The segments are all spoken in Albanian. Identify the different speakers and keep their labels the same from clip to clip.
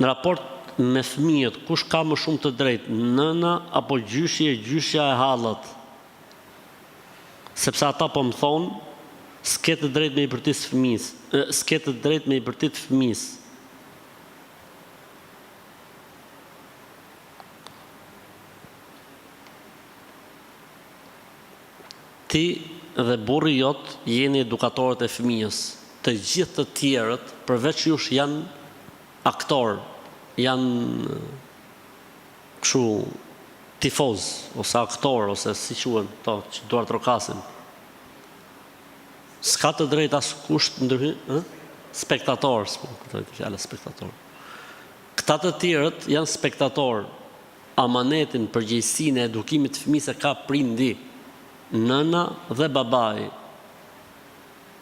Speaker 1: Në raport me fëmijët, kush ka më shumë të drejtë, nëna apo gjyshja e hallat? Sepse ata po më thonë, s'ke të drejtë me i bërtit fëmijës, s'ke të drejtë me i bërtit fëmijës. Ti dhe burri jot jeni edukatorët e fëmijës. Të gjithë të tjerët, përveç jush, janë aktorë, janë kështu tifoz, ose aktor, ose si quhen to, që duar trokasin. S'ka të drejtë as kusht ndërhyrë, spektator, spektator. Këta të tjerët janë spektator. Amanetin, përgjegjësinë e edukimit të fëmijës e ka prindi, nëna dhe babai.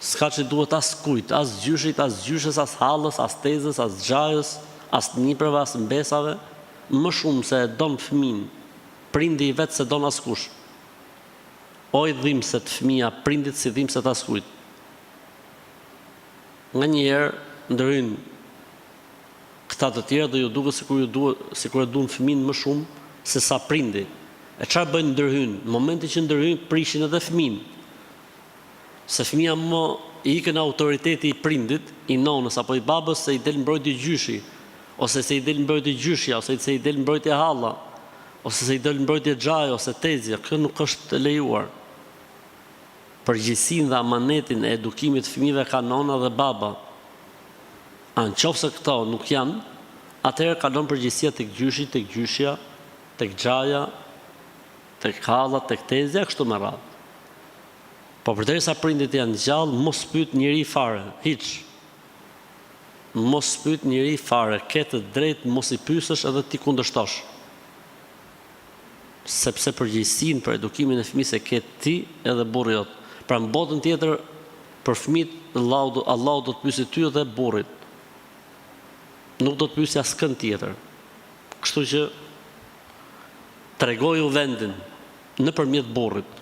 Speaker 1: S'ka që duhet as kujt, as gjyshit, as gjyshes, as hallës, as tezës, as xhajës, as niprave, as mbesave, më shumë se e don fëmin, prindi i vetë se don askush. Oj dhimbse të fëmia, prindit si dhimbse të askujt. Nga njerë ndërhyn këta të tjerë dhe ju duket sikur e duan fëmin më shumë se sa prindi. E çfarë bëjnë ndërhyn? Në momentin që ndërhyn prishin edhe fëmin. Se fëmia më i ikën autoriteti i prindit, i nonës apo i babës, se i del mbrojtje gjyshi, ose se i del mbrojtje gjyshja, ose se i del mbrojtje halla, ose se i del mbrojtje xhaja ose tezja. Kjo nuk është lejuar. Përgjegjësinë dhe amanetin e edukimit të fëmijëve ka nona dhe baba. Nëse këto nuk janë, atëherë kalon përgjegjësia tek gjyshi, tek gjyshja, tek xhaja, tek halla, tek tezja, kështu me radhë. Po përderisa prindit janë gjallë, mos pyet njeri fare, hiç. Mos pyet njeri fare, ke të drejtë mos i pyesësh edhe ti kundërshtosh. Sepse përgjegjësinë për edukimin e fëmijës e ke ti edhe burri jot. Pra në botën tjetër, për fëmijët, Allahu do të pyesë ty edhe burrit. Nuk do të pyesë askën tjetër. Kështu që tregoju vendin nëpërmjet burrit.